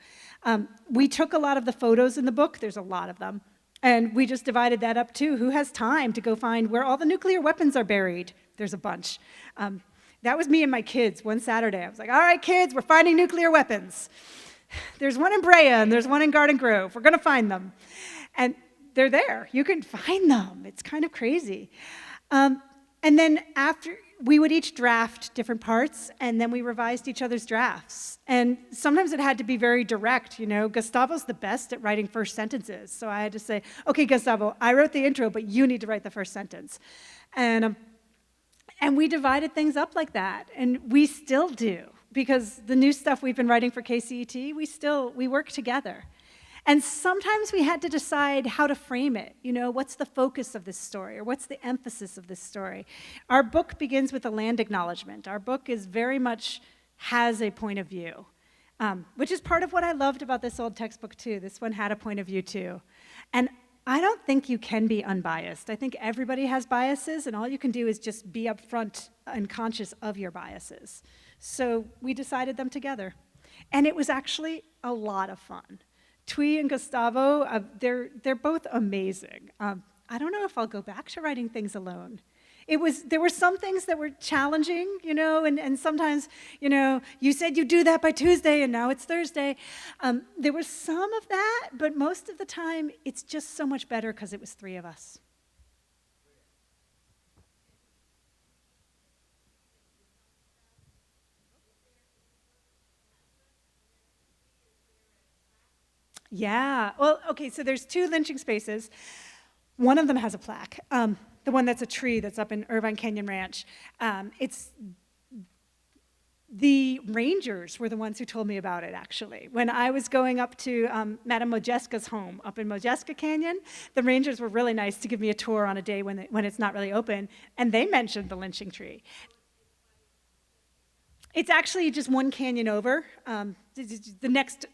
We took a lot of the photos in the book, there's a lot of them, and we just divided that up too. Who has time to go find where all the nuclear weapons are buried? There's a bunch. That was me and my kids one Saturday. I was like, all right, kids, we're finding nuclear weapons. There's one in Brea and there's one in Garden Grove. We're going to find them. And they're there. You can find them. It's kind of crazy. And then after, we would each draft different parts, and then we revised each other's drafts. And sometimes it had to be very direct, you know. Gustavo's the best at writing first sentences. So I had to say, okay, Gustavo, I wrote the intro, but you need to write the first sentence. And we divided things up like that, and we still do, because the new stuff we've been writing for KCET, we work together. And sometimes we had to decide how to frame it. You know, what's the focus of this story, or what's the emphasis of this story? Our book begins with a land acknowledgement. Our book is very much has a point of view, which is part of what I loved about this old textbook too. This one had a point of view too. And I don't think you can be unbiased. I think everybody has biases, and all you can do is just be upfront and conscious of your biases. So we decided them together. And it was actually a lot of fun. Twee and Gustavo, they're both amazing. I don't know if I'll go back to writing things alone. There were some things that were challenging, you know, and sometimes, you know, you said you'd do that by Tuesday and now it's Thursday. There was some of that, but most of the time it's just so much better because it was three of us. Yeah, well, okay, so there's 2 lynching spaces. One of them has a plaque. The one that's a tree that's up in Irvine Canyon Ranch. It's the rangers were the ones who told me about it, actually. When I was going up to Madame Modjeska's home up in Modjeska Canyon, the rangers were really nice to give me a tour on a day when it's not really open, and they mentioned the lynching tree. It's actually just one canyon over, the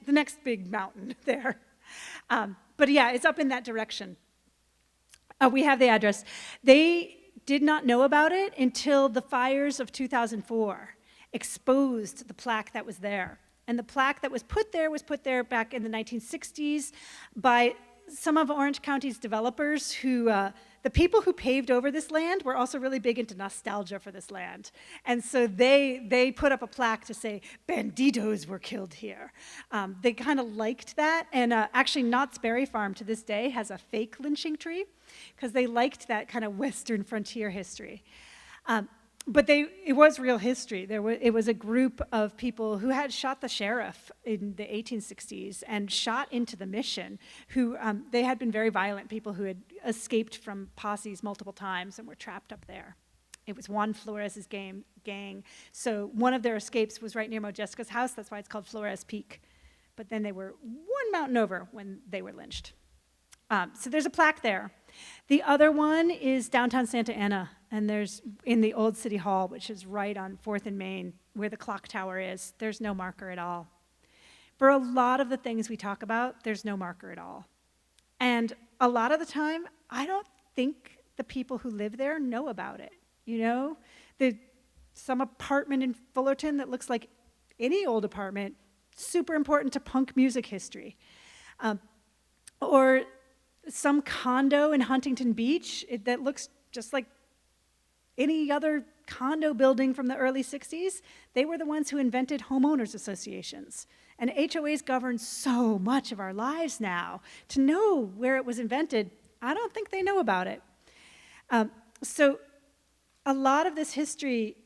next big mountain there. But yeah, it's up in that direction. We have the address. They did not know about it until the fires of 2004 exposed the plaque that was there. And the plaque that was put there back in the 1960s by some of Orange County's developers who, the people who paved over this land were also really big into nostalgia for this land. And so they put up a plaque to say, banditos were killed here. They kind of liked that. And actually, Knott's Berry Farm to this day has a fake lynching tree because they liked that kind of Western frontier history. But it was real history. It was a group of people who had shot the sheriff in the 1860s and shot into the mission, who they had been very violent people who had escaped from posses multiple times and were trapped up there. It was Juan Flores's gang. So one of their escapes was right near Modjeska's house. That's why it's called Flores Peak. But then they were one mountain over when they were lynched. So there's a plaque there. The other one is downtown Santa Ana, and there's in the old City Hall, which is right on 4th and Main, where the clock tower is. There's no marker at all. For a lot of the things we talk about, there's no marker at all. And a lot of the time, I don't think the people who live there know about it. You know, there's some apartment in Fullerton that looks like any old apartment, super important to punk music history. Or some condo in Huntington Beach that looks just like any other condo building from the early 60s. They were the ones who invented homeowners associations. And HOAs govern so much of our lives now. To know where it was invented, I don't think they know about it. So a lot of this history,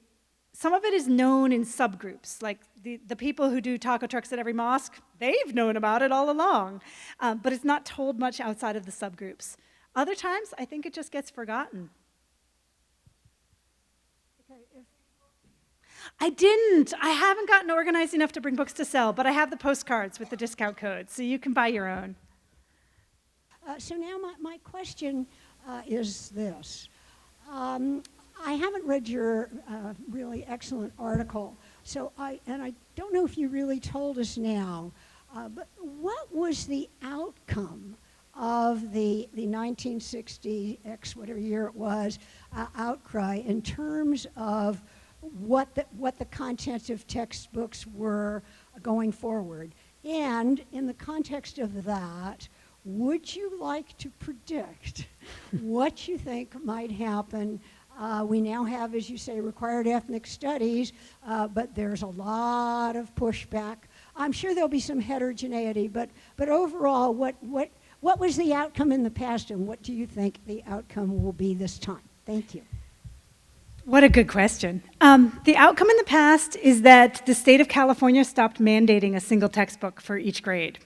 some of it is known in subgroups, like the people who do taco trucks at every mosque, they've known about it all along, but it's not told much outside of the subgroups. Other times, I think it just gets forgotten. Okay, I didn't. I haven't gotten organized enough to bring books to sell, but I have the postcards with the discount code, so you can buy your own. so now my question is this. I haven't read your really excellent article, so I don't know if you really told us now, but what was the outcome of the 1960 X, whatever year it was, outcry in terms of what the content of textbooks were going forward? And in the context of that, would you like to predict what you think might happen? We now have, as you say, required ethnic studies, but there's a lot of pushback. I'm sure there'll be some heterogeneity, but overall, what was the outcome in the past, and what do you think the outcome will be this time? Thank you. What a good question. The outcome in the past is that the state of California stopped mandating a single textbook for each grade,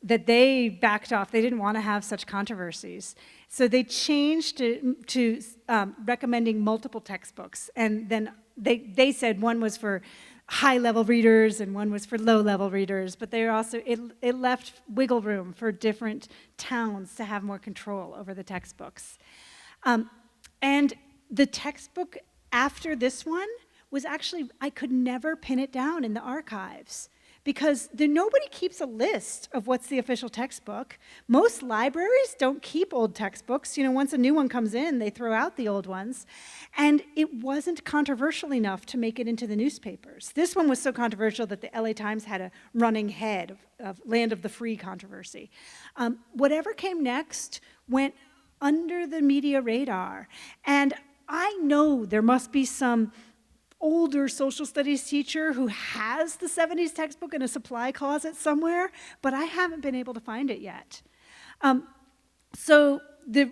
that they backed off. They didn't want to have such controversies. So they changed to recommending multiple textbooks. And then they said one was for high-level readers and one was for low-level readers, but they also, it left wiggle room for different towns to have more control over the textbooks. And the textbook after this one was actually, I could never pin it down in the archives because nobody keeps a list of what's the official textbook. Most libraries don't keep old textbooks. You know, once a new one comes in, they throw out the old ones. And it wasn't controversial enough to make it into the newspapers. This one was so controversial that the LA Times had a running head of Land of the Free controversy. Whatever came next went under the media radar. And I know there must be some older social studies teacher who has the 70s textbook in a supply closet somewhere, but I haven't been able to find it yet. So the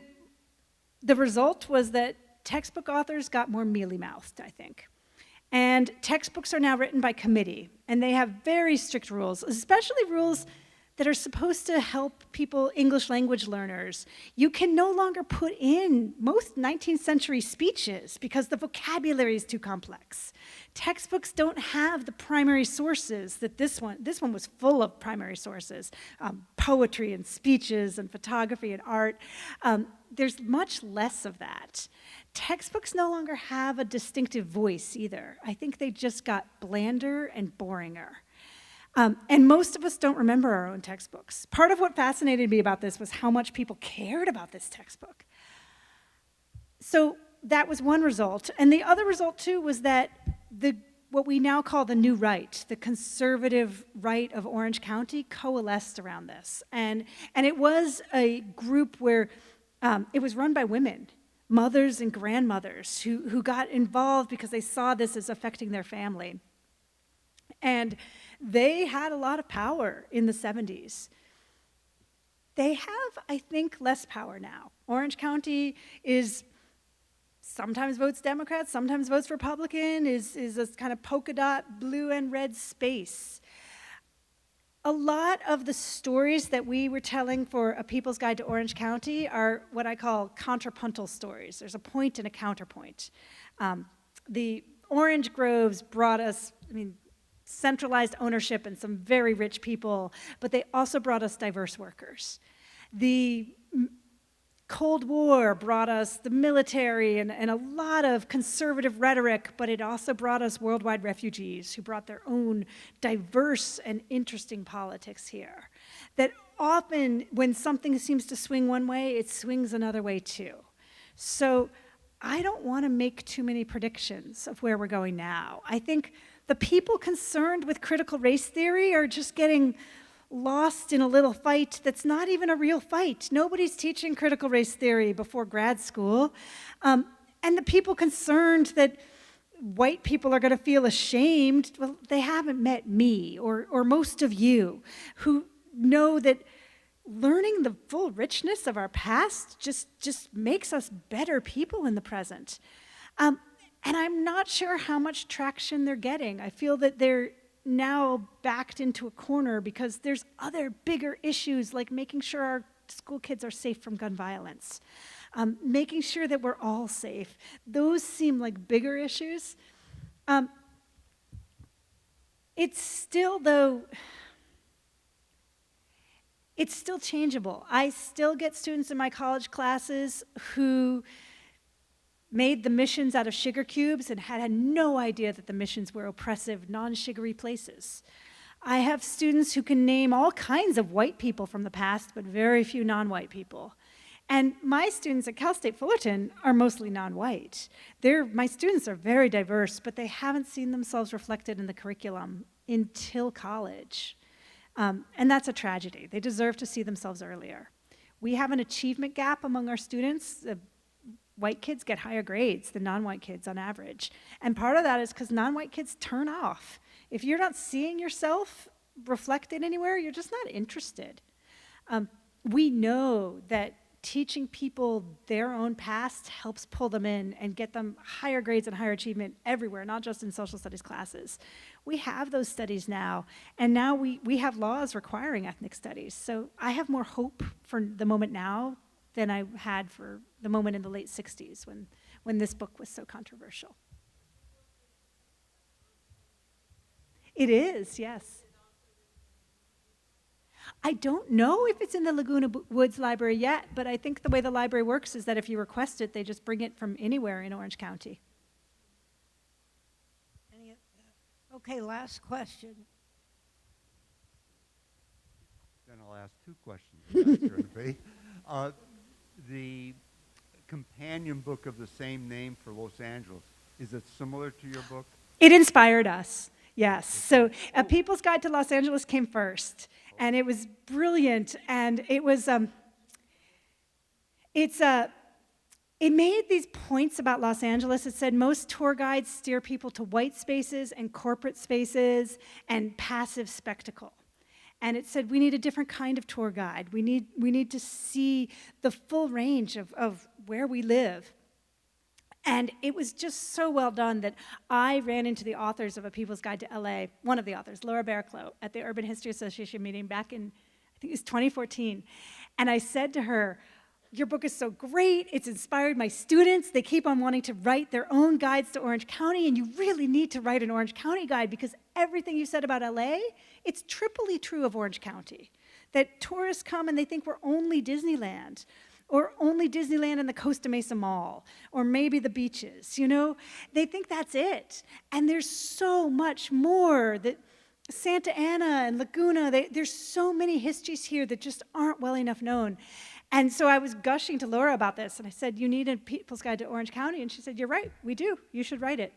result was that textbook authors got more mealy-mouthed, I think. And textbooks are now written by committee, and they have very strict rules, especially rules that are supposed to help people, English language learners. You can no longer put in most 19th century speeches because the vocabulary is too complex. Textbooks don't have the primary sources that this one was full of primary sources, poetry and speeches and photography and art. There's much less of that. Textbooks no longer have a distinctive voice either. I think they just got blander and boringer. And most of us don't remember our own textbooks. Part of what fascinated me about this was how much people cared about this textbook. So that was one result. And the other result, too, was that the what we now call the new right, the conservative right of Orange County, coalesced around this. And it was a group where it was run by women, mothers and grandmothers who got involved because they saw this as affecting their family. And they had a lot of power in the 70s. They have, I think, less power now. Orange County is sometimes votes Democrat, sometimes votes Republican, is this kind of polka dot blue and red space. A lot of the stories that we were telling for A People's Guide to Orange County are what I call contrapuntal stories. There's a point and a counterpoint. The orange groves brought us, centralized ownership and some very rich people, but they also brought us diverse workers. The Cold War brought us the military and a lot of conservative rhetoric, but it also brought us worldwide refugees who brought their own diverse and interesting politics here. That often, when something seems to swing one way, it swings another way too. So I don't want to make too many predictions of where we're going now. I think the people concerned with critical race theory are just getting lost in a little fight that's not even a real fight. Nobody's teaching critical race theory before grad school. And the people concerned that white people are going to feel ashamed, well, they haven't met me or most of you who know that learning the full richness of our past just makes us better people in the present. And I'm not sure how much traction they're getting. I feel that they're now backed into a corner because there's other bigger issues like making sure our school kids are safe from gun violence, making sure that we're all safe. Those seem like bigger issues. It's still, though, it's still changeable. I still get students in my college classes who made the missions out of sugar cubes and had no idea that the missions were oppressive, non-sugary places. I have students who can name all kinds of white people from the past, but very few non-white people. And my students at Cal State Fullerton are mostly non-white. My students are very diverse, but they haven't seen themselves reflected in the curriculum until college. And that's a tragedy. They deserve to see themselves earlier. We have an achievement gap among our students. White kids get higher grades than non-white kids on average. And part of that is because non-white kids turn off. If you're not seeing yourself reflected anywhere, you're just not interested. We know that teaching people their own past helps pull them in and get them higher grades and higher achievement everywhere, not just in social studies classes. We have those studies now, and now we have laws requiring ethnic studies. So I have more hope for the moment now than I had for the moment in the late 60s when this book was so controversial. It is, yes. I don't know if it's in the Laguna Woods Library yet, but I think the way the library works is that if you request it, they just bring it from anywhere in Orange County. Okay, last question. Then I'll ask two questions, Dr. McVeigh. The companion book of the same name for Los Angeles, is it similar to your book? It inspired us, yes. So A People's Guide to Los Angeles came first, and it was brilliant, and it was, it made these points about Los Angeles. It said most tour guides steer people to white spaces and corporate spaces and passive spectacle. And it said we need a different kind of tour guide. We need to see the full range of where we live. And it was just so well done that I ran into the authors of A People's Guide to LA, one of the authors, Laura Barraclough, at the Urban History Association meeting back in, I think it was 2014. And I said to her, your book is so great, it's inspired my students, they keep on wanting to write their own guides to Orange County, and you really need to write an Orange County guide because everything you said about LA, it's triply true of Orange County. That tourists come and they think we're only Disneyland, or only Disneyland and the Costa Mesa Mall, or maybe the beaches, you know? They think that's it. And there's so much more that Santa Ana and Laguna, there's so many histories here that just aren't well enough known. And so I was gushing to Laura about this, and I said, you need a People's Guide to Orange County, and she said, you're right, we do, you should write it.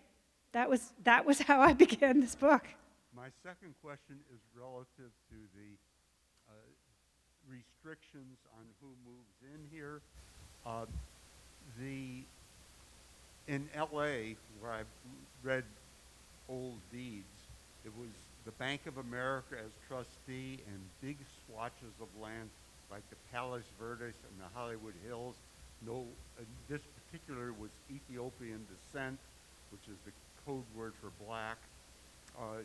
that was how I began this book. My second question is relative to the restrictions on who moves in here. Uh, in LA, where I've read old deeds, it was the Bank of America as trustee and big swatches of land like the Palos Verdes and the Hollywood Hills. No, this particular was Ethiopian descent, which is the code word for black,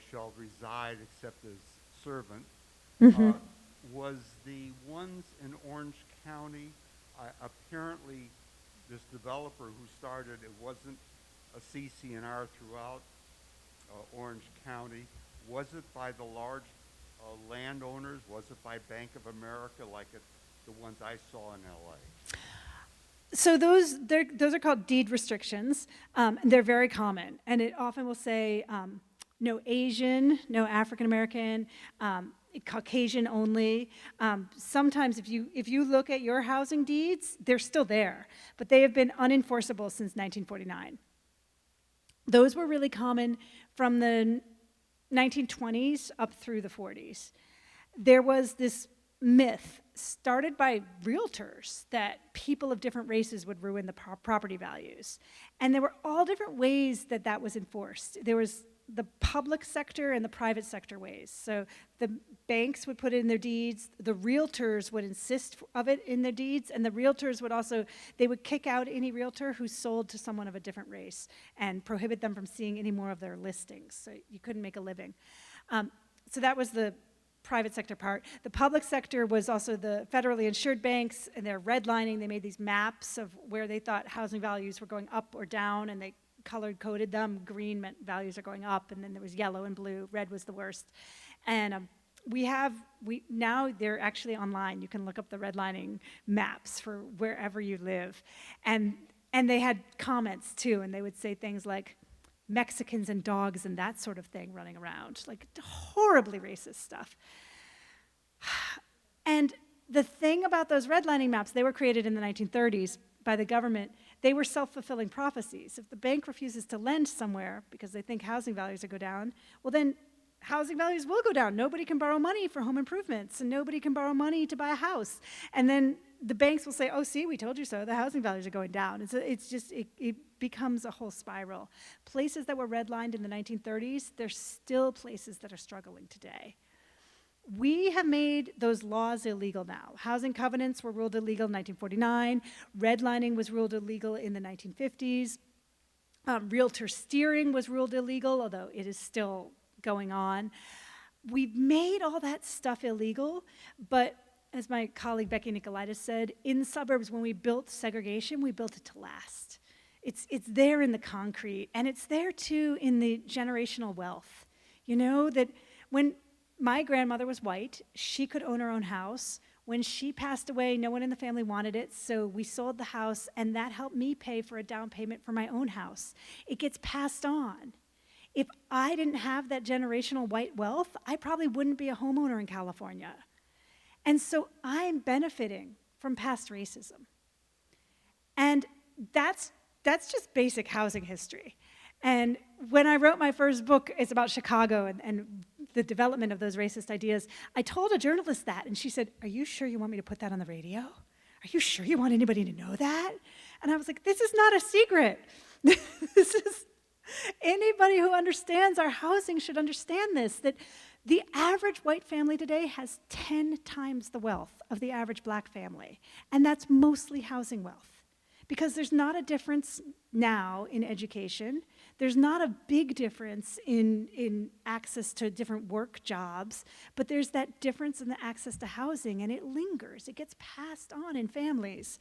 shall reside except as servant. Was the ones in Orange County, apparently this developer who started, it wasn't a CC&R throughout Orange County. Was it by the large landowners? Was it by Bank of America like the ones I saw in LA? So those are called deed restrictions. They're very common, and it often will say no Asian, no African American, Caucasian only. Sometimes if you look at your housing deeds, they're still there, but they have been unenforceable since 1949. Those were really common from the 1920s up through the 40s. There was this myth started by realtors that people of different races would ruin the property values. And there were all different ways that that was enforced. There was the public sector and the private sector ways. So the banks would put it in their deeds, the realtors would insist of it in their deeds, and the realtors would also, they would kick out any realtor who sold to someone of a different race and prohibit them from seeing any more of their listings. So you couldn't make a living. So that was the private sector part. The public sector was also the federally insured banks, and they're redlining. They made these maps of where they thought housing values were going up or down, and they colored-coded them. Green meant values are going up, and then there was yellow and blue. Red was the worst. And now they're actually online. You can look up the redlining maps for wherever you live. And they had comments, too, and they would say things like, Mexicans and dogs and that sort of thing running around, like horribly racist stuff. And the thing about those redlining maps, they were created in the 1930s by the government. They were self-fulfilling prophecies. If the bank refuses to lend somewhere because they think housing values will go down, well then housing values will go down. Nobody can borrow money for home improvements, and nobody can borrow money to buy a house. And then the banks will say, oh, see, we told you so. The housing values are going down. And so it becomes a whole spiral. Places that were redlined in the 1930s, they're still places that are struggling today. We have made those laws illegal now. Housing covenants were ruled illegal in 1949. Redlining was ruled illegal in the 1950s. Realtor steering was ruled illegal, although it is still going on. We've made all that stuff illegal, but as my colleague Becky Nicolaitis said, in the suburbs, when we built segregation, we built it to last. It's there in the concrete, and it's there too in the generational wealth. You know, that when my grandmother was white, she could own her own house. When she passed away, no one in the family wanted it, so we sold the house, and that helped me pay for a down payment for my own house. It gets passed on. If I didn't have that generational white wealth, I probably wouldn't be a homeowner in California. And so I'm benefiting from past racism. And that's just basic housing history. And when I wrote my first book, it's about Chicago and the development of those racist ideas, I told a journalist that, and she said, are you sure you want me to put that on the radio? Are you sure you want anybody to know that? And I was like, this is not a secret. This is, anybody who understands our housing should understand this, that the average white family today has 10 times the wealth of the average black family, and that's mostly housing wealth. Because there's not a difference now in education. There's not a big difference in access to different work jobs, but there's that difference in the access to housing, and it lingers. It gets passed on in families.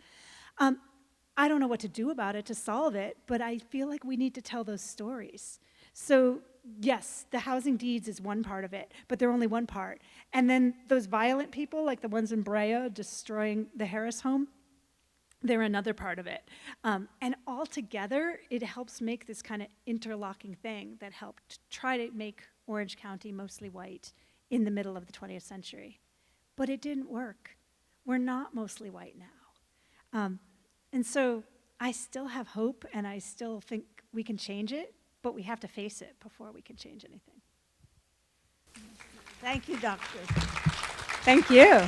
I don't know what to do about it to solve it, but I feel like we need to tell those stories. So yes, the housing deeds is one part of it, but they're only one part. And then those violent people, like the ones in Brea destroying the Harris home, they're another part of it. And all together, it helps make this kind of interlocking thing that helped try to make Orange County mostly white in the middle of the 20th century. But it didn't work. We're not mostly white now. And so I still have hope, and I still think we can change it, but we have to face it before we can change anything. Thank you, Doctor. Thank you.